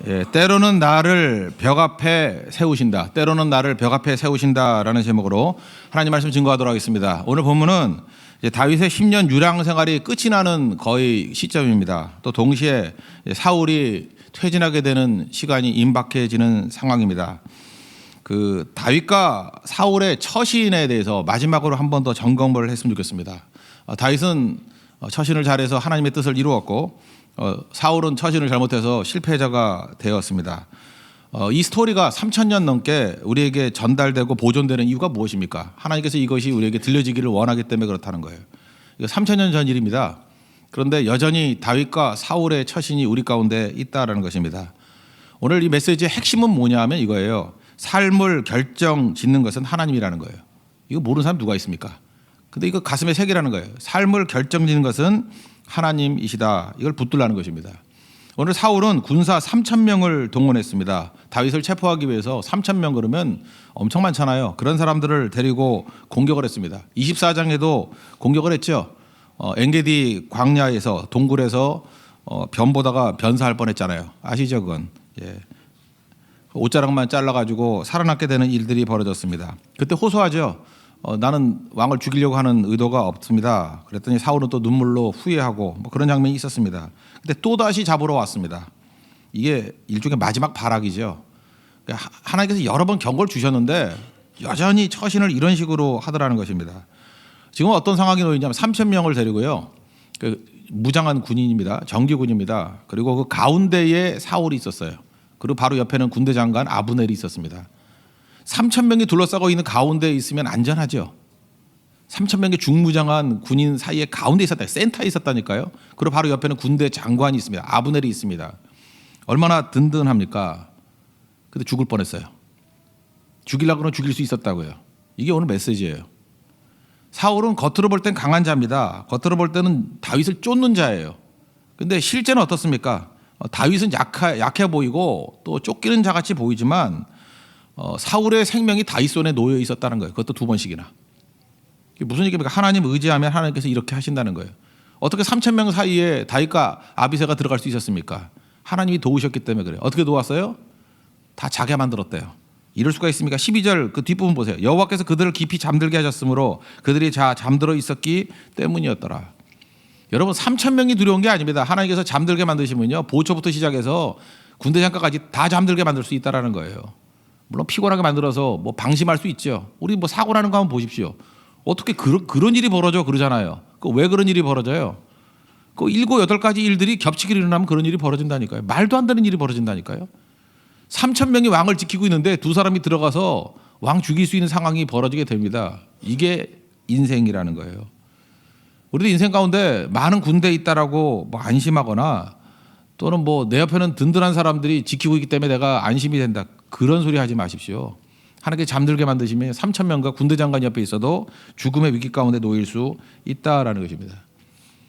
예, 때로는 나를 벽 앞에 세우신다. 때로는 나를 벽 앞에 세우신다라는 제목으로 하나님 말씀 증거하도록 하겠습니다. 오늘 본문은 이제 다윗의 10년 유랑 생활이 끝이 나는 거의 시점입니다. 또 동시에 사울이 퇴진하게 되는 시간이 임박해지는 상황입니다. 그 다윗과 사울의 처신에 대해서 마지막으로 한 번 더 점검을 했으면 좋겠습니다. 다윗은 처신을 잘해서 하나님의 뜻을 이루었고 사울은 처신을 잘못해서 실패자가 되었습니다. 이 스토리가 3000년 넘게 우리에게 전달되고 보존되는 이유가 무엇입니까? 하나님께서 이것이 우리에게 들려지기를 원하기 때문에 그렇다는 거예요. 이거 3000년 전 일입니다. 그런데 여전히 다윗과 사울의 처신이 우리 가운데 있다라는 것입니다. 오늘 이 메시지의 핵심은 뭐냐 하면 이거예요. 삶을 결정 짓는 것은 하나님이라는 거예요. 이거 모르는 사람 누가 있습니까? 근데 이거 가슴에 새기라는 거예요. 삶을 결정 짓는 것은 하나님이시다. 이걸 붙들라는 것입니다. 오늘 사울은 군사 3000명을 동원했습니다. 다윗을 체포하기 위해서 3000명 그러면 엄청 많잖아요. 그런 사람들을 데리고 공격을 했습니다. 24장에도 공격을 했죠. 엔게디 광야에서 동굴에서 변 보다가 변사할 뻔했잖아요. 아시죠 그건? 예. 옷자락만 잘라가지고 살아남게 되는 일들이 벌어졌습니다. 그때 호소하죠. 나는 왕을 죽이려고 하는 의도가 없습니다. 그랬더니 사울은 또 눈물로 후회하고 뭐 그런 장면이 있었습니다. 근데 또다시 잡으러 왔습니다. 이게 일종의 마지막 발악이죠. 그러니까 하나님께서 여러 번 경고를 주셨는데 여전히 처신을 이런 식으로 하더라는 것입니다. 지금 어떤 상황이 놓이냐면 3000명을 데리고요. 그 무장한 군인입니다. 정규군입니다. 그리고 그 가운데에 사울이 있었어요. 그리고 바로 옆에는 군대 장관 아브넬이 있었습니다. 3000명이 둘러싸고 있는 가운데에 있으면 안전하죠. 3000명의 중무장한 군인 사이에 가운데 있었다. 센터에 있었다니까요. 그리고 바로 옆에는 군대 장관이 있습니다. 아브넬이 있습니다. 얼마나 든든합니까? 근데 죽을 뻔했어요. 죽이려고 하면 죽일 수 있었다고요. 이게 오늘 메시지예요. 사울은 겉으로 볼 땐 강한 자입니다. 겉으로 볼 때는 다윗을 쫓는 자예요. 근데 실제는 어떻습니까? 다윗은 약해 보이고 또 쫓기는 자같이 보이지만 사울의 생명이 다윗 손에 놓여 있었다는 거예요. 그것도 2번씩이나. 이게 무슨 얘기입니까? 하나님 의지하면 하나님께서 이렇게 하신다는 거예요. 어떻게 3000명 사이에 다윗과 아비새가 들어갈 수 있었습니까? 하나님이 도우셨기 때문에 그래요. 어떻게 도왔어요? 다 자게 만들었대요. 이럴 수가 있습니까? 12절 그 뒷부분 보세요. 여호와께서 그들을 깊이 잠들게 하셨으므로 그들이 잠들어 있었기 때문이었더라. 여러분 3000명이 두려운 게 아닙니다. 하나님께서 잠들게 만드시면요. 보초부터 시작해서 군대 장관까지 다 잠들게 만들 수 있다라는 거예요. 물론 피곤하게 만들어서 뭐 방심할 수 있죠. 우리 뭐 사고 나는 거 한번 보십시오. 어떻게 그런 일이 벌어져 그러잖아요. 왜 그런 일이 벌어져요? 그 7, 8가지 일들이 겹치게 일어나면 그런 일이 벌어진다니까요. 말도 안 되는 일이 벌어진다니까요. 3000명이 왕을 지키고 있는데 두 사람이 들어가서 왕 죽일 수 있는 상황이 벌어지게 됩니다. 이게 인생이라는 거예요. 우리도 인생 가운데 많은 군대에 있다라고 뭐 안심하거나 또는 뭐 내 옆에는 든든한 사람들이 지키고 있기 때문에 내가 안심이 된다. 그런 소리 하지 마십시오. 하나님께 잠들게 만드시면 3000명과 군대 장관 옆에 있어도 죽음의 위기 가운데 놓일 수 있다라는 것입니다.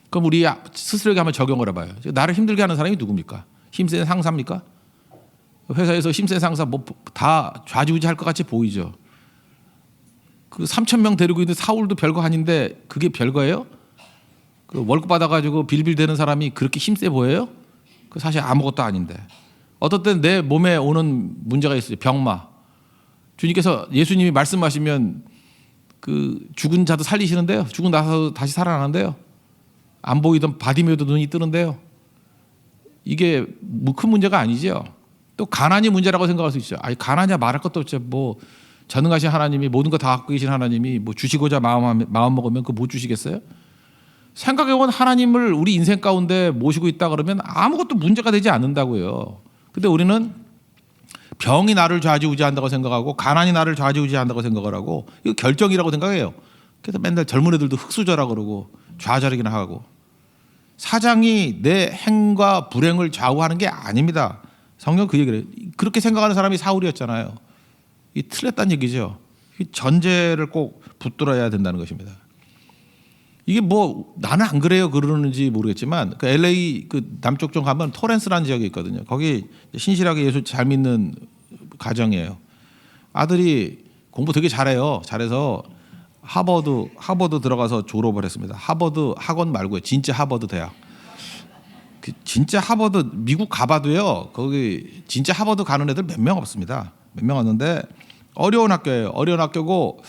그럼 우리 스스로에게 한번 적용을 해봐요. 나를 힘들게 하는 사람이 누굽니까? 힘센 상사입니까? 회사에서 힘센 상사 뭐 다 좌지우지할 것 같이 보이죠. 그 3000명 데리고 있는 사울도 별거 아닌데 그게 별거예요? 그 월급 받아가지고 빌빌대는 사람이 그렇게 힘세 보여요? 그 사실 아무것도 아닌데. 어떨 땐 내 몸에 오는 문제가 있어요. 병마. 주님께서 예수님이 말씀하시면 그 죽은 자도 살리시는데요. 죽은 나서 다시 살아나는데요. 안 보이던 바디메오도 눈이 뜨는데요. 이게 뭐 큰 문제가 아니죠. 또 가난이 문제라고 생각할 수 있죠. 아니 가난이야 말할 것도 없죠. 뭐 전능하신 하나님이 모든 거 다 갖고 계신 하나님이 뭐 주시고자 마음 먹으면 그거 못 주시겠어요? 생각해보면 하나님을 우리 인생 가운데 모시고 있다 그러면 아무것도 문제가 되지 않는다고요. 근데 우리는 병이 나를 좌지우지한다고 생각하고 가난이 나를 좌지우지한다고 생각을 하고 이거 결정이라고 생각해요. 그래서 맨날 젊은 애들도 흑수저라 그러고 좌절이기나 하고 사장이 내 행과 불행을 좌우하는 게 아닙니다. 성경 그 얘기를 해요. 그렇게 생각하는 사람이 사울이었잖아요. 이 틀렸다는 얘기죠. 이 전제를 꼭 붙들어야 된다는 것입니다. 이게 뭐 나는 안 그래요 그러는지 모르겠지만 그 LA 그 남쪽 좀 가면 토렌스라는 지역이 있거든요. 거기 신실하게 예수 잘 믿는 가정이에요. 아들이 공부 되게 잘해요. 잘해서 하버드 들어가서 졸업을 했습니다. 하버드 학원 말고요. 진짜 하버드 대학. 진짜 하버드 미국 가봐도요. 거기 진짜 하버드 가는 애들 몇 명 없습니다. 몇 명 없는데 어려운 학교예요. 어려운 학교고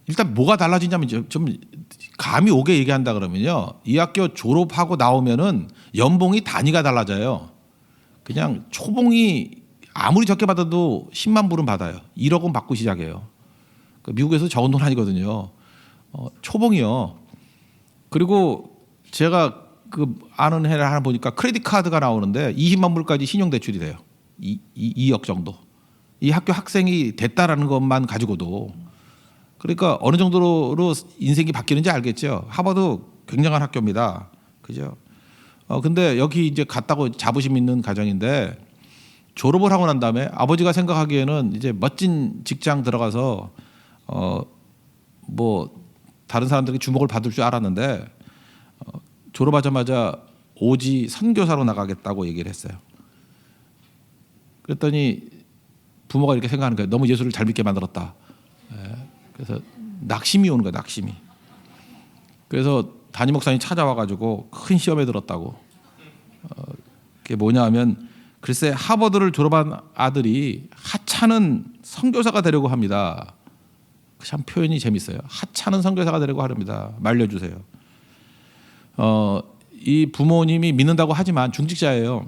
일단 뭐가 달라지냐면 좀 감이 오게 얘기한다 그러면요. 이 학교 졸업하고 나오면은 연봉이 단위가 달라져요. 그냥 초봉이 아무리 적게 받아도 10만 불은 받아요. 1억 원 받고 시작해요. 미국에서 적은 돈 아니거든요. 초봉이요. 그리고 제가 그 아는 애를 하나 보니까 크레딧 카드가 나오는데 20만 불까지 신용 대출이 돼요. 2억 정도. 이 학교 학생이 됐다라는 것만 가지고도 그러니까 어느 정도로 인생이 바뀌는지 알겠죠. 하버드 굉장한 학교입니다. 그죠? 근데 여기 이제 갔다고 자부심 있는 가정인데 졸업을 하고 난 다음에 아버지가 생각하기에는 이제 멋진 직장 들어가서 뭐 다른 사람들이 주목을 받을 줄 알았는데 졸업하자마자 오지 선교사로 나가겠다고 얘기를 했어요. 그랬더니 부모가 이렇게 생각하는 거예요. 너무 예수를 잘 믿게 만들었다. 그래서 낙심이 오는 거예요. 낙심이. 그래서 담임 목사님 찾아와가지고 큰 시험에 들었다고. 그게 뭐냐 하면 글쎄 하버드를 졸업한 아들이 하찮은 선교사가 되려고 합니다. 참 표현이 재밌어요. 하찮은 선교사가 되려고 하렵니다. 말려주세요. 이 부모님이 믿는다고 하지만 중직자예요.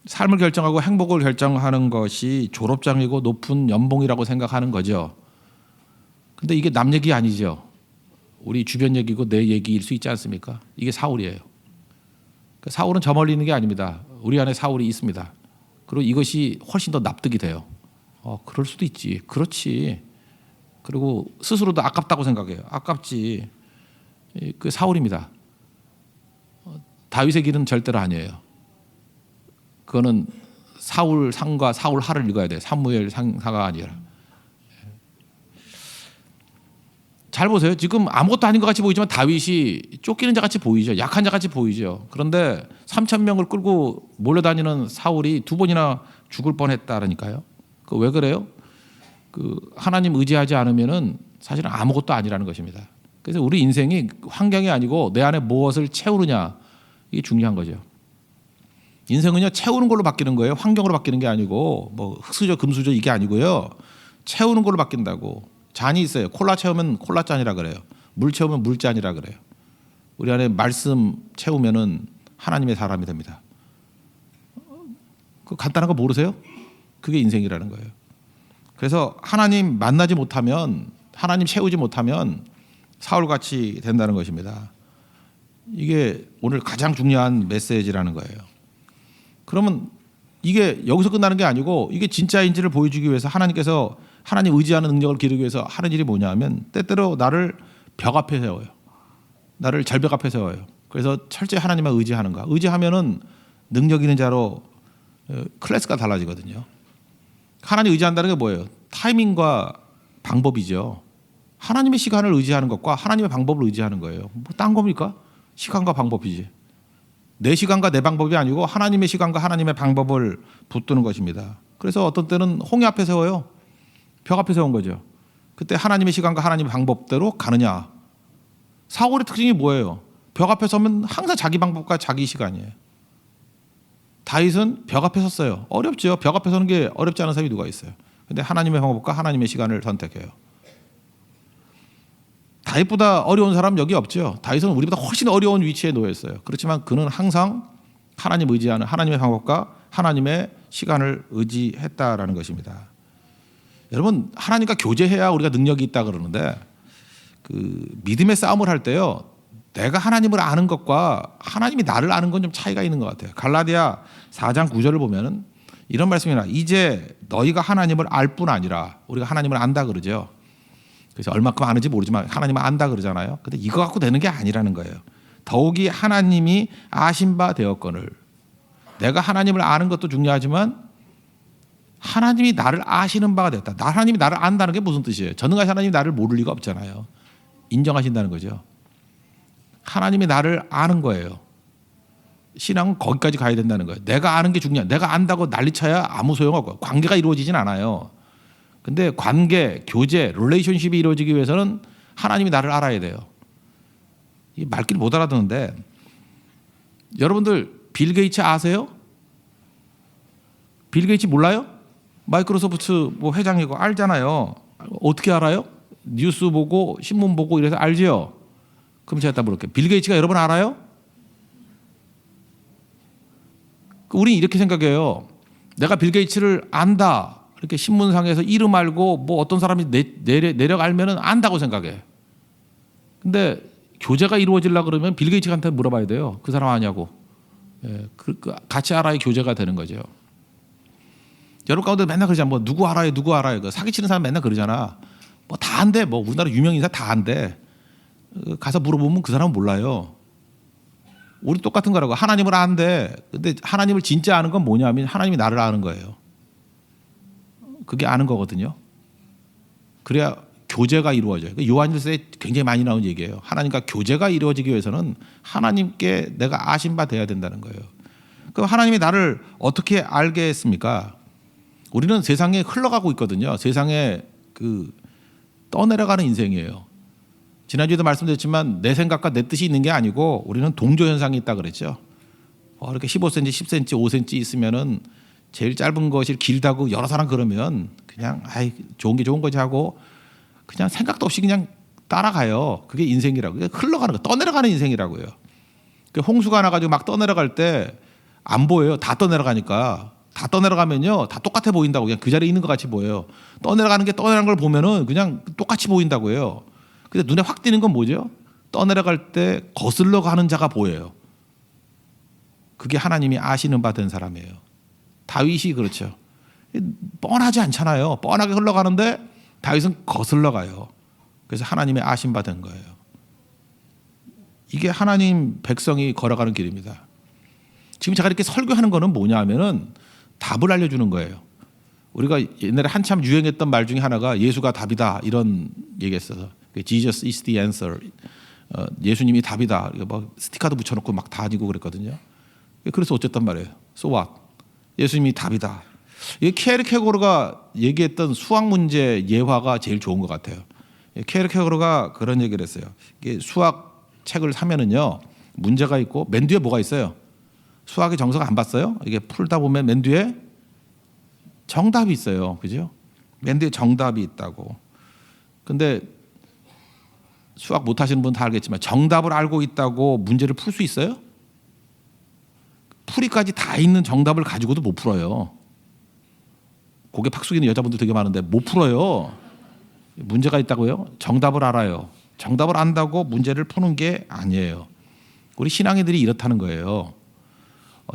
삶을 결정하고 행복을 결정하는 것이 졸업장이고 높은 연봉이라고 생각하는 거죠. 근데 이게 남 얘기 아니죠. 우리 주변 얘기고 내 얘기일 수 있지 않습니까? 이게 사울이에요. 사울은 저 멀리 있는 게 아닙니다. 우리 안에 사울이 있습니다. 그리고 이것이 훨씬 더 납득이 돼요. 그럴 수도 있지. 그렇지. 그리고 스스로도 아깝다고 생각해요. 아깝지. 그 사울입니다. 다윗의 길은 절대로 아니에요. 그거는 사울 상과 사울 하를 읽어야 돼요. 사무엘 상사가 아니라. 잘 보세요. 지금 아무것도 아닌 것 같이 보이지만 다윗이 쫓기는 자 같이 보이죠. 약한 자 같이 보이죠. 그런데 3,000명을 끌고 몰려다니는 사울이 2번이나 죽을 뻔했다라니까요. 그 왜 그래요? 그 하나님 의지하지 않으면은 사실은 아무것도 아니라는 것입니다. 그래서 우리 인생이 환경이 아니고 내 안에 무엇을 채우느냐 이게 중요한 거죠. 인생은요 채우는 걸로 바뀌는 거예요. 환경으로 바뀌는 게 아니고 뭐 흑수저 금수저 이게 아니고요. 채우는 걸로 바뀐다고. 잔이 있어요. 콜라 채우면 콜라잔이라 그래요. 물 채우면 물잔이라 그래요. 우리 안에 말씀 채우면은 하나님의 사람이 됩니다. 그 간단한 거 모르세요? 그게 인생이라는 거예요. 그래서 하나님 만나지 못하면 하나님 채우지 못하면 사울같이 된다는 것입니다. 이게 오늘 가장 중요한 메시지라는 거예요. 그러면 이게 여기서 끝나는 게 아니고 이게 진짜인지를 보여주기 위해서 하나님께서 하나님 의지하는 능력을 기르기 위해서 하는 일이 뭐냐 하면 때때로 나를 벽 앞에 세워요. 나를 절벽 앞에 세워요. 그래서 철저히 하나님만 의지하는가. 의지하면은 능력 있는 자로 클래스가 달라지거든요. 하나님 의지한다는 게 뭐예요? 타이밍과 방법이죠. 하나님의 시간을 의지하는 것과 하나님의 방법을 의지하는 거예요. 뭐 딴 겁니까? 시간과 방법이지. 내 시간과 내 방법이 아니고 하나님의 시간과 하나님의 방법을 붙드는 것입니다. 그래서 어떤 때는 홍해 앞에 세워요. 벽 앞에 세운 거죠. 그때 하나님의 시간과 하나님의 방법대로 가느냐. 사울의 특징이 뭐예요? 벽 앞에 서면 항상 자기 방법과 자기 시간이에요. 다윗은 벽 앞에 섰어요. 어렵죠. 벽 앞에 서는 게 어렵지 않은 사람이 누가 있어요. 근데 하나님의 방법과 하나님의 시간을 선택해요. 다윗보다 어려운 사람 여기 없죠. 다윗은 우리보다 훨씬 어려운 위치에 놓여 있어요. 그렇지만 그는 항상 하나님 의지하는 하나님의 방법과 하나님의 시간을 의지했다라는 것입니다. 여러분 하나님과 교제해야 우리가 능력이 있다 그러는데 그 믿음의 싸움을 할 때요. 내가 하나님을 아는 것과 하나님이 나를 아는 건 좀 차이가 있는 것 같아요. 갈라디아 4장 9절을 보면은 이런 말씀이 나와요. 이제 너희가 하나님을 알 뿐 아니라 우리가 하나님을 안다 그러죠. 그래서 얼마큼 아는지 모르지만 하나님을 안다 그러잖아요. 근데 이거 갖고 되는 게 아니라는 거예요. 더욱이 하나님이 아신 바 되었거늘. 내가 하나님을 아는 것도 중요하지만 하나님이 나를 아시는 바가 됐다. 하나님이 나를 안다는 게 무슨 뜻이에요? 전능하신 하나님이 나를 모를 리가 없잖아요. 인정하신다는 거죠. 하나님이 나를 아는 거예요. 신앙은 거기까지 가야 된다는 거예요. 내가 아는 게 중요해. 내가 안다고 난리쳐야 아무 소용없고 관계가 이루어지진 않아요. 근데 관계, 교제, 릴레이션십이 이루어지기 위해서는 하나님이 나를 알아야 돼요. 이 말귀를 못 알아듣는데 여러분들 빌 게이츠 아세요? 빌 게이츠 몰라요? 마이크로소프트 뭐 회장이고 알잖아요. 어떻게 알아요? 뉴스 보고 신문 보고 이래서 알지요? 그럼 제가 딱 물을게요. 빌 게이츠가 여러분 알아요? 우리 이렇게 생각해요. 내가 빌 게이츠를 안다. 이렇게 신문상에서 이름 알고 뭐 어떤 사람이 내력 알면은 안다고 생각해. 근데 교제가 이루어지려고 그러면 빌 게이츠한테 물어봐야 돼요. 그 사람 아냐고. 예, 같이 알아야 교제가 되는 거죠. 여러분 가운데 맨날 그러잖아. 뭐 누구 알아요, 누구 알아요. 사기치는 사람 맨날 그러잖아. 뭐 다 안돼. 뭐 우리나라 유명 인사 다 안돼. 가서 물어보면 그 사람은 몰라요. 우리 똑같은 거라고. 하나님을 안돼. 근데 하나님을 진짜 아는 건 뭐냐면 하나님이 나를 아는 거예요. 그게 아는 거거든요. 그래야 교제가 이루어져요. 요한일서에 굉장히 많이 나온 얘기예요. 하나님과 교제가 이루어지기 위해서는 하나님께 내가 아신 바 돼야 된다는 거예요. 그럼 하나님이 나를 어떻게 알게 했습니까? 우리는 세상에 흘러가고 있거든요. 세상에 떠내려가는 인생이에요. 지난주에도 말씀드렸지만 내 생각과 내 뜻이 있는 게 아니고 우리는 동조 현상이 있다 그랬죠. 이렇게 15cm, 10cm, 5cm 있으면은 제일 짧은 것이 길다고 여러 사람 그러면 그냥 좋은 게 좋은 거지 하고 그냥 생각도 없이 그냥 따라가요. 그게 인생이라고. 그게 흘러가는 거, 떠내려가는 인생이라고요. 홍수가 나가지고 막 떠내려갈 때 안 보여요. 다 떠내려가니까. 다 떠내려가면요, 다 똑같아 보인다고. 그냥 그 자리에 있는 것 같이 보여요. 떠내려가는 게 떠내려가는 걸 보면은 그냥 똑같이 보인다고 해요. 근데 눈에 확 띄는 건 뭐죠? 떠내려갈 때 거슬러 가는 자가 보여요. 그게 하나님이 아시는 바 된 사람이에요. 다윗이 그렇죠. 뻔하지 않잖아요. 뻔하게 흘러가는데 다윗은 거슬러 가요. 그래서 하나님의 아신 바 된 거예요. 이게 하나님 백성이 걸어가는 길입니다. 지금 제가 이렇게 설교하는 거는 뭐냐 하면은 답을 알려주는 거예요. 우리가 옛날에 한참 유행했던 말 중에 하나가 예수가 답이다 이런 얘기했어서 Jesus is the answer. 예수님이 답이다. 뭐 스티커도 붙여놓고 막 다니고 그랬거든요. 그래서 어쨌단 말이에요. So what? 예수님이 답이다. 이게 케르케고르가 얘기했던 수학 문제 예화가 제일 좋은 것 같아요. 케르케고르가 그런 얘기를 했어요. 이게 수학 책을 사면은요 문제가 있고 맨 뒤에 뭐가 있어요? 수학의 정석 안 봤어요? 이게 풀다 보면 맨 뒤에 정답이 있어요. 그죠? 맨 뒤에 정답이 있다고. 근데 수학 못 하시는 분 다 알겠지만 정답을 알고 있다고 문제를 풀 수 있어요? 풀이까지 다 있는 정답을 가지고도 못 풀어요. 고개 팍 숙이는 여자분들 되게 많은데 못 풀어요. 문제가 있다고요? 정답을 알아요. 정답을 안다고 문제를 푸는 게 아니에요. 우리 신앙인들이 이렇다는 거예요.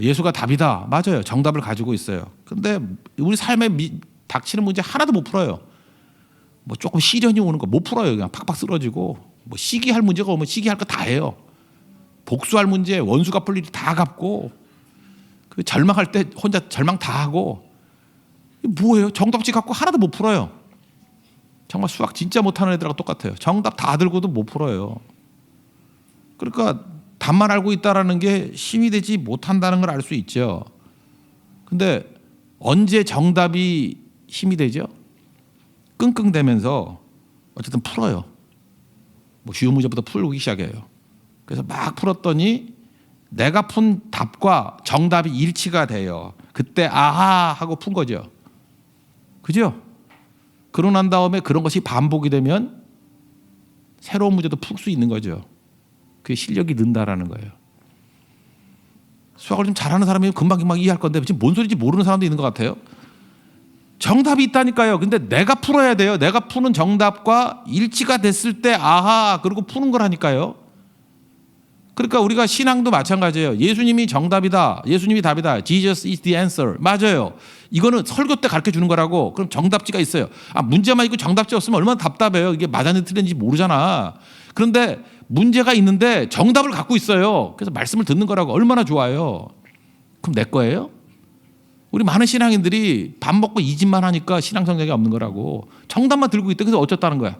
예수가 답이다. 맞아요. 정답을 가지고 있어요. 근데 우리 삶에 닥치는 문제 하나도 못 풀어요. 뭐 조금 시련이 오는 거 못 풀어요. 그냥 팍팍 쓰러지고 뭐 시기할 문제가 오면 시기할 거 다 해요. 복수할 문제, 원수 갚을 일이 다 갚고 그 절망할 때 혼자 절망 다 하고 뭐예요? 정답지 갖고 하나도 못 풀어요. 정말 수학 진짜 못하는 애들하고 똑같아요. 정답 다 들고도 못 풀어요. 그러니까 답만 알고 있다라는 게 힘이 되지 못한다는 걸 알 수 있죠. 근데 언제 정답이 힘이 되죠? 끙끙대면서 어쨌든 풀어요. 뭐 쉬운 문제부터 풀기 시작해요. 그래서 막 풀었더니 내가 푼 답과 정답이 일치가 돼요. 그때 아하 하고 푼 거죠. 그죠? 그러고 난 다음에 그런 것이 반복이 되면 새로운 문제도 풀 수 있는 거죠. 그게 실력이 는다라는 거예요. 수학을 좀 잘하는 사람이 금방 이해할 건데 지금 뭔 소리인지 모르는 사람도 있는 것 같아요. 정답이 있다니까요. 근데 내가 풀어야 돼요. 내가 푸는 정답과 일치가 됐을 때 아하 그리고 푸는 거라니까요. 그러니까 우리가 신앙도 마찬가지예요. 예수님이 정답이다. 예수님이 답이다. Jesus is the answer. 맞아요. 이거는 설교 때 가르쳐 주는 거라고. 그럼 정답지가 있어요. 문제만 있고 정답지 없으면 얼마나 답답해요. 이게 맞았는지 틀렸는지 모르잖아. 그런데 문제가 있는데 정답을 갖고 있어요. 그래서 말씀을 듣는 거라고. 얼마나 좋아요. 그럼 내 거예요? 우리 많은 신앙인들이 밥 먹고 이 집만 하니까 신앙 성장이 없는 거라고. 정답만 들고 있대. 그래서 어쩌다는 거야.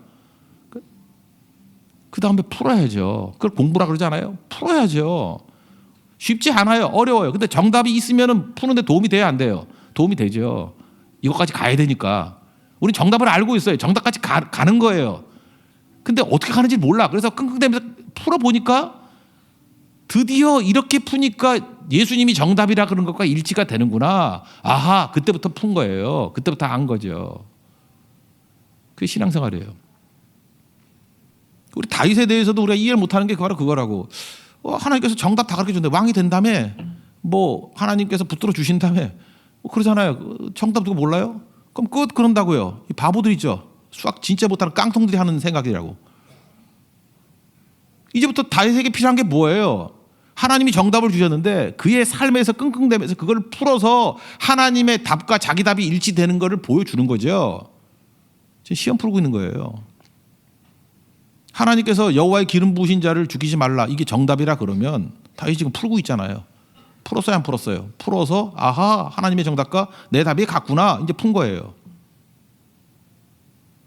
그 다음에 풀어야죠. 그걸 공부라 그러잖아요. 풀어야죠. 쉽지 않아요. 어려워요. 근데 정답이 있으면 푸는데 도움이 돼야 안 돼요? 도움이 되죠. 이것까지 가야 되니까. 우리 정답을 알고 있어요. 정답까지 가는 거예요. 근데 어떻게 가는지 몰라. 그래서 끙끙대면서 풀어보니까 드디어 이렇게 푸니까 예수님이 정답이라 그런 것과 일치가 되는구나. 아하, 그때부터 푼 거예요. 그때부터 안 거죠. 그게 신앙생활이에요. 우리 다윗에 대해서도 우리가 이해를 못하는 게 바로 그거라고. 하나님께서 정답 다 가르쳐 준대. 왕이 된 다음에 뭐 하나님께서 붙들어 주신 다음에 뭐 그러잖아요. 정답 누구 몰라요? 그럼 끝 그런다고요. 이 바보들 있죠. 수학 진짜 못하는 깡통들이 하는 생각이라고. 이제부터 다윗에게 필요한 게 뭐예요? 하나님이 정답을 주셨는데 그의 삶에서 끙끙대면서 그걸 풀어서 하나님의 답과 자기 답이 일치되는 것을 보여주는 거죠. 지금 시험 풀고 있는 거예요. 하나님께서 여호와의 기름 부으신 자를 죽이지 말라. 이게 정답이라 그러면 다윗이 지금 풀고 있잖아요. 풀었어요, 안 풀었어요? 풀어서 아하, 하나님의 정답과 내 답이 같구나. 이제 푼 거예요.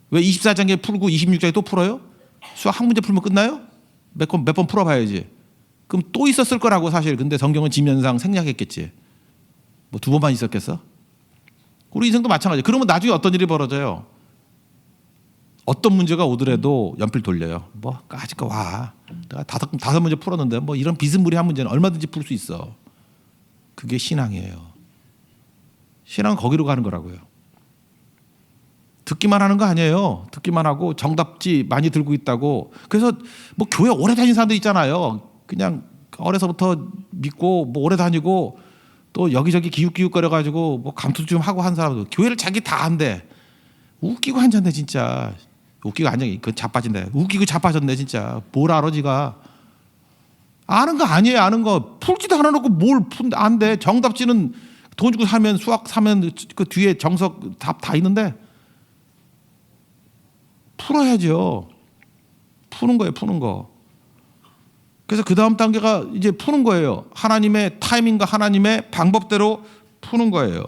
왜 24장에 풀고 26장에 또 풀어요? 수학 한 문제 풀면 끝나요? 몇 번 풀어봐야지. 그럼 또 있었을 거라고 사실. 근데 성경은 지면상 생략했겠지. 뭐 두 번만 있었겠어? 우리 인생도 마찬가지예요. 그러면 나중에 어떤 일이 벌어져요? 어떤 문제가 오더라도 연필 돌려요. 뭐 아직 거 와. 내가 다섯 문제 풀었는데 뭐 이런 비스무리한 문제는 얼마든지 풀 수 있어. 그게 신앙이에요. 신앙은 거기로 가는 거라고요. 듣기만 하는 거 아니에요. 듣기만 하고 정답지 많이 들고 있다고. 그래서 뭐 교회 오래 다닌 사람들 있잖아요. 그냥 어려서부터 믿고 뭐 오래 다니고 또 여기저기 기웃기웃거려가지고 뭐 감투 좀 하고 한 사람들 교회를 자기 다 한대. 웃기고 앉았네 진짜. 웃기고 앉아. 그 자빠진대. 웃기고 자빠졌네 진짜. 뭘 알아 지가. 아는 거 아니에요. 아는 거. 풀지도 않아놓고 뭘 안 돼. 정답지는 돈 주고 사면 수학 사면 그 뒤에 정석 답 다 있는데 풀어야죠. 푸는 거예요. 푸는 거. 그래서 그 다음 단계가 이제 푸는 거예요. 하나님의 타이밍과 하나님의 방법대로 푸는 거예요.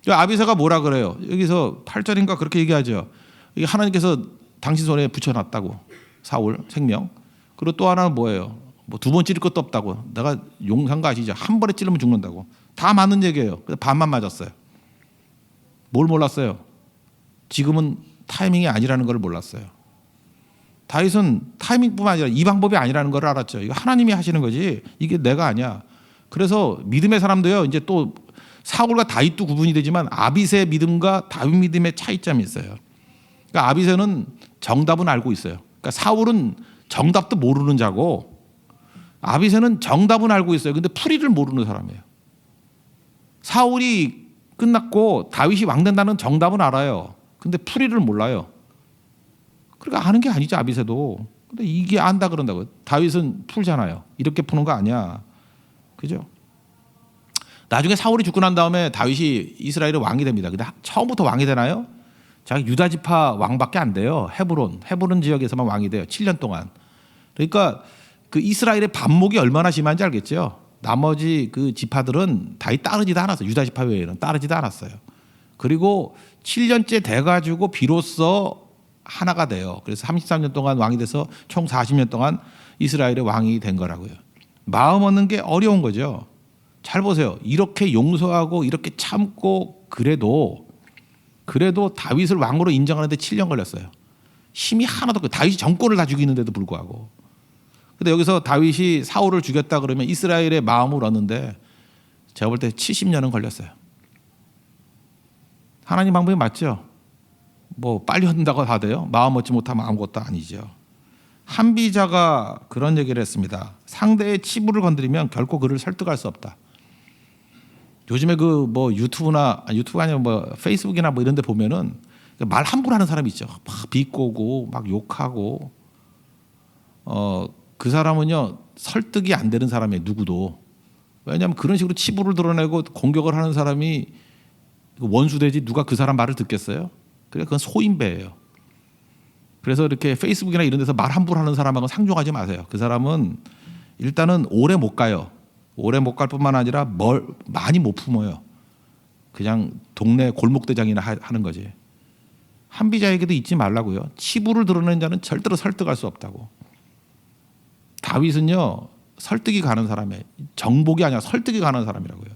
아비새가 뭐라 그래요? 여기서 8절인가 그렇게 얘기하죠. 이게 하나님께서 당신 손에 붙여놨다고. 사울 생명. 그리고 또 하나는 뭐예요? 뭐 두 번 찌를 것도 없다고. 내가 용산 거 아시죠? 한 번에 찌르면 죽는다고. 다 맞는 얘기예요. 근데 반만 맞았어요. 뭘 몰랐어요? 지금은 타이밍이 아니라는 걸 몰랐어요. 다윗은 타이밍뿐만 아니라 이 방법이 아니라는 걸 알았죠. 이거 하나님이 하시는 거지 이게 내가 아니야. 그래서 믿음의 사람도요. 이제 또 사울과 다윗도 구분이 되지만 아비새의 믿음과 다윗 믿음의 차이점이 있어요. 그러니까 아비새는 정답은 알고 있어요. 그러니까 사울은 정답도 모르는 자고 아비새는 정답은 알고 있어요. 근데 풀이를 모르는 사람이에요. 사울이 끝났고 다윗이 왕 된다는 정답은 알아요. 근데 풀이를 몰라요. 그러니까 아는 게 아니죠. 아비새도. 근데 이게 안다 그런다고요. 다윗은 풀잖아요. 이렇게 푸는 거 아니야. 그죠? 나중에 사울이 죽고 난 다음에 다윗이 이스라엘의 왕이 됩니다. 근데 처음부터 왕이 되나요? 자기 유다 지파 왕밖에 안 돼요. 헤브론 지역에서만 왕이 돼요. 7년 동안. 그러니까 그 이스라엘의 반목이 얼마나 심한지 알겠죠? 나머지 그 지파들은 다윗 따르지도 않았어요. 유다 지파 외에는 따르지도 않았어요. 그리고 7년째 돼가지고 비로소 하나가 돼요. 그래서 33년 동안 왕이 돼서 총 40년 동안 이스라엘의 왕이 된 거라고요. 마음 얻는 게 어려운 거죠. 잘 보세요. 이렇게 용서하고 이렇게 참고 그래도 다윗을 왕으로 인정하는데 7년 걸렸어요. 힘이 하나도 없고 다윗이 정권을 다 죽이는데도 불구하고. 근데 여기서 다윗이 사울을 죽였다 그러면 이스라엘의 마음을 얻는데 제가 볼 때 70년은 걸렸어요. 하나님 방법이 맞죠? 뭐 빨리 얻는다고 다 돼요? 마음 얻지 못하면 아무것도 아니죠. 한비자가 그런 얘기를 했습니다. 상대의 치부를 건드리면 결코 그를 설득할 수 없다. 요즘에 그 뭐 유튜브가 아니라 뭐 페이스북이나 뭐 이런 데 보면은 말 함부로 하는 사람이 있죠. 막 비꼬고 막 욕하고 그 사람은요 설득이 안 되는 사람이에요. 누구도. 왜냐하면 그런 식으로 치부를 드러내고 공격을 하는 사람이 원수되지 누가 그 사람 말을 듣겠어요? 그러니까 그건 소인배예요. 그래서 이렇게 페이스북이나 이런 데서 말 함부로 하는 사람하고 상종하지 마세요. 그 사람은 일단은 오래 못 가요. 오래 못 갈 뿐만 아니라 많이 못 품어요. 그냥 동네 골목대장이나 하는 거지. 한비자에게도 잊지 말라고요. 치부를 드러내는 자는 절대로 설득할 수 없다고. 다윗은요 설득이 가는 사람이에요. 정복이 아니라 설득이 가는 사람이라고요.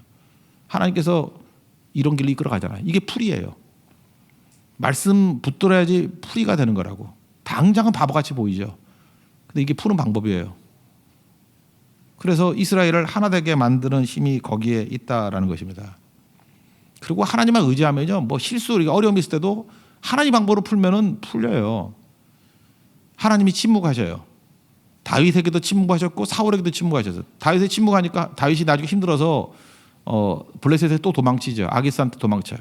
하나님께서 이런 길로 이끌어 가잖아요. 이게 풀이에요. 말씀 붙들어야지 풀이가 되는 거라고. 당장은 바보같이 보이죠. 근데 이게 푸는 방법이에요. 그래서 이스라엘을 하나 되게 만드는 힘이 거기에 있다라는 것입니다. 그리고 하나님만 의지하면요, 뭐 실수, 우리가 어려움이 있을 때도 하나님 방법으로 풀면은 풀려요. 하나님이 침묵하셔요. 다윗에게도 침묵하셨고 사울에게도 침묵하셨어요. 다윗이 침묵하니까 다윗이 나중에 힘들어서 블레셋에 또 도망치죠. 아기스한테 도망쳐요.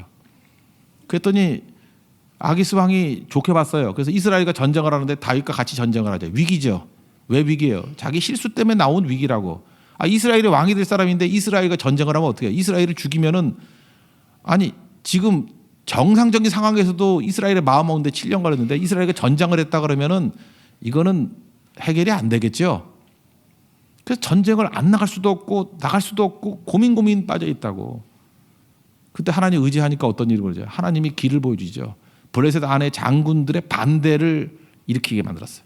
그랬더니 아기스 왕이 좋게 봤어요. 그래서 이스라엘과 전쟁을 하는데 다윗과 같이 전쟁을 하죠. 위기죠. 왜 위기예요? 자기 실수 때문에 나온 위기라고. 이스라엘의 왕이 될 사람인데 이스라엘과 전쟁을 하면 어떻게 해요? 이스라엘을 죽이면은, 아니 지금 정상적인 상황에서도 이스라엘의 마음 먹는데 7년 걸렸는데 이스라엘과 전쟁을 했다 그러면은 이거는 해결이 안 되겠죠. 그래서 전쟁을 안 나갈 수도 없고 나갈 수도 없고 고민 빠져 있다고. 그때 하나님 의지하니까 어떤 일이 벌어져요? 하나님이 길을 보여주죠. 블레셋 안에 장군들의 반대를 일으키게 만들었어요.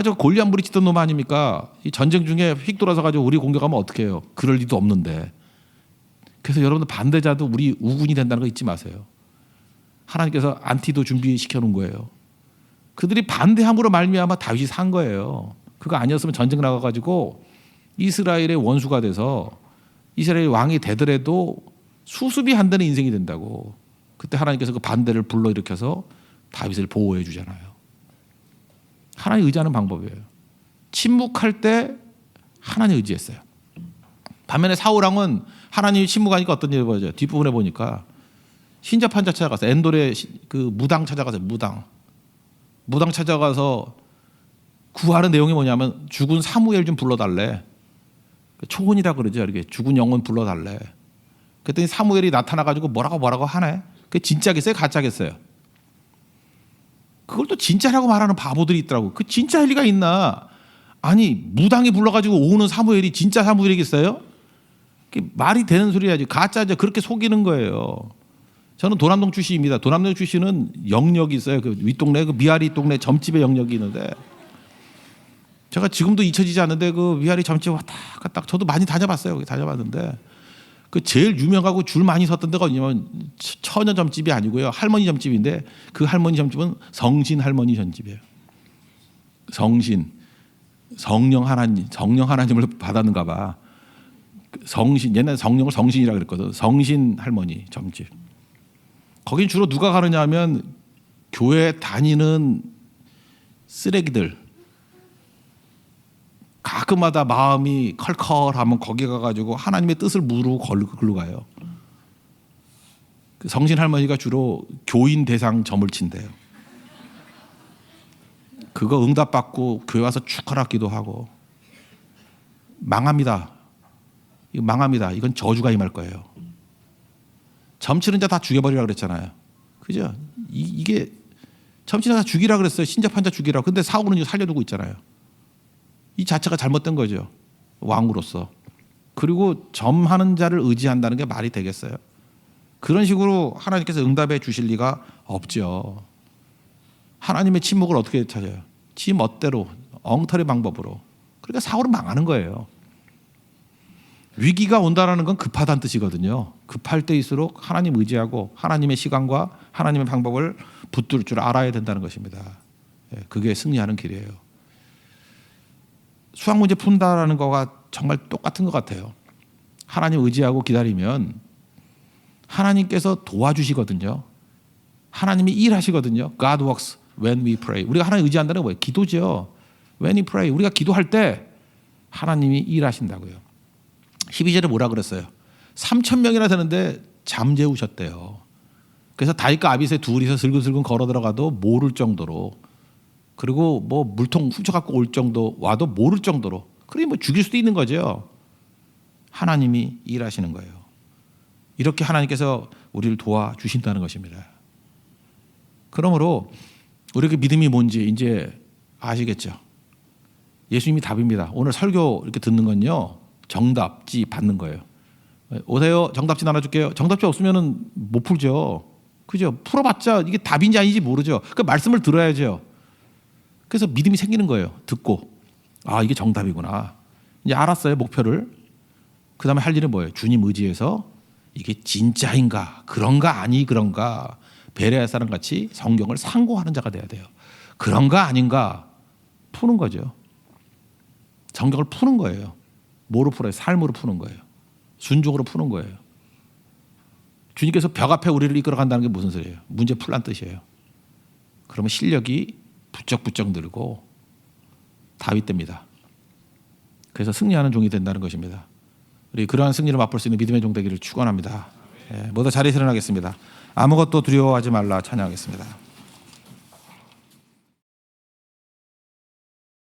저 골리앗 무리치던 놈 아닙니까? 이 전쟁 중에 휙 돌아서 가지고 우리 공격하면 어떻게 해요? 그럴 리도 없는데. 그래서 여러분들 반대자도 우리 우군이 된다는 거 잊지 마세요. 하나님께서 안티도 준비시켜 놓은 거예요. 그들이 반대함으로 말미암아 다윗이 산 거예요. 그거 아니었으면 전쟁 나가가지고 이스라엘의 원수가 돼서 이스라엘 왕이 되더라도 수습이 안 되는 인생이 된다고. 그때 하나님께서 그 반대를 불러일으켜서 다윗을 보호해 주잖아요. 하나님 의지하는 방법이에요. 침묵할 때 하나님 의지했어요. 반면에 사울왕은 하나님이 침묵하니까 어떤 일이 벌어져요? 뒷부분에 보니까 신접한 자 찾아가서 엔돌의 그 무당 찾아가서 무당 찾아가서 구하는 내용이 뭐냐면 죽은 사무엘 좀 불러달래. 초혼이라 그러죠. 이렇게 죽은 영혼 불러달래. 그랬더니 사무엘이 나타나가지고 뭐라고 하네. 그게 진짜겠어요? 가짜겠어요? 그걸 또 진짜라고 말하는 바보들이 있더라고. 그 진짜일 리가 있나? 아니 무당이 불러가지고 오는 사무엘이 진짜 사무엘이겠어요? 그게 말이 되는 소리야지. 가짜죠. 그렇게 속이는 거예요. 저는 도남동 출신입니다. 도남동 출신은 영역이 있어요. 그 윗동네 그 미아리 동네 점집에 영역이 있는데 제가 지금도 잊혀지지 않는데 그 미아리 점집 왔다 갔다 저도 많이 다녀봤어요. 거기 다녀봤는데 그 제일 유명하고 줄 많이 섰던 데가 어디냐면 처녀 점집이 아니고요. 할머니 점집인데 그 할머니 점집은 성신 할머니 점집이에요. 성령 하나님을 받았는가 봐. 성신, 옛날에 성령을 성신이라 그랬거든. 성신 할머니 점집. 거긴 주로 누가 가느냐 하면 교회 다니는 쓰레기들. 가끔마다 마음이 컬컬하면 거기 가가지고 하나님의 뜻을 물고 걸로 가요. 그 성신 할머니가 주로 교인 대상 점을 친대요. 그거 응답받고 교회 와서 축하라 기도하고 망합니다. 이거 망합니다. 이건 저주가 임할 거예요. 점치는 자 다 죽여버리라 그랬잖아요. 그죠? 이게 점치는 자 다 죽이라 그랬어요. 신접한 자 죽이라. 근데 사울은 살려두고 있잖아요. 이 자체가 잘못된 거죠. 왕으로서. 그리고 점하는 자를 의지한다는 게 말이 되겠어요? 그런 식으로 하나님께서 응답해 주실 리가 없죠. 하나님의 침묵을 어떻게 찾아요? 지 멋대로 엉터리 방법으로. 그러니까 사울은 망하는 거예요. 위기가 온다는 건 급하다는 뜻이거든요. 급할 때일수록 하나님 의지하고 하나님의 시간과 하나님의 방법을 붙들 줄 알아야 된다는 것입니다. 그게 승리하는 길이에요. 수학 문제 푼다라는 거가 정말 똑같은 것 같아요. 하나님 의지하고 기다리면 하나님께서 도와주시거든요. 하나님이 일하시거든요. God works when we pray. 우리가 하나님 의지한다는 건 뭐예요? 기도죠. When we pray. 우리가 기도할 때 하나님이 일하신다고요. 12절에 뭐라 그랬어요? 3,000명이나 되는데 잠재우셨대요. 그래서 다윗과 아비새 둘이서 슬금슬금 걸어 들어가도 모를 정도로, 그리고 뭐 물통 훔쳐갖고 올 정도 와도 모를 정도로, 그러니 뭐 죽일 수도 있는 거죠. 하나님이 일하시는 거예요. 이렇게 하나님께서 우리를 도와주신다는 것입니다. 그러므로 우리에게 믿음이 뭔지 이제 아시겠죠? 예수님이 답입니다. 오늘 설교 이렇게 듣는 건요, 정답지 받는 거예요. 오세요. 정답지 나눠줄게요. 정답지 없으면 못 풀죠. 그죠? 풀어봤자 이게 답인지 아닌지 모르죠. 그 말씀을 들어야죠. 그래서 믿음이 생기는 거예요. 듣고 이게 정답이구나. 이제 알았어요. 목표를. 그 다음에 할 일은 뭐예요? 주님 의지해서 이게 진짜인가 그런가 아니 그런가 베레아 사람 같이 성경을 상고하는 자가 돼야 돼요. 그런가 아닌가 푸는 거죠. 성경을 푸는 거예요. 뭐로 풀어요? 삶으로 푸는 거예요. 순종으로 푸는 거예요. 주님께서 벽 앞에 우리를 이끌어간다는 게 무슨 소리예요? 문제 풀란 뜻이에요. 그러면 실력이 부쩍부쩍 늘고 다윗 됩니다. 그래서 승리하는 종이 된다는 것입니다. 우리 그러한 승리를 맛볼 수 있는 믿음의 종 되기를 축원합니다. 모두 자리에서 일어나겠습니다. 아무것도 두려워하지 말라 찬양하겠습니다.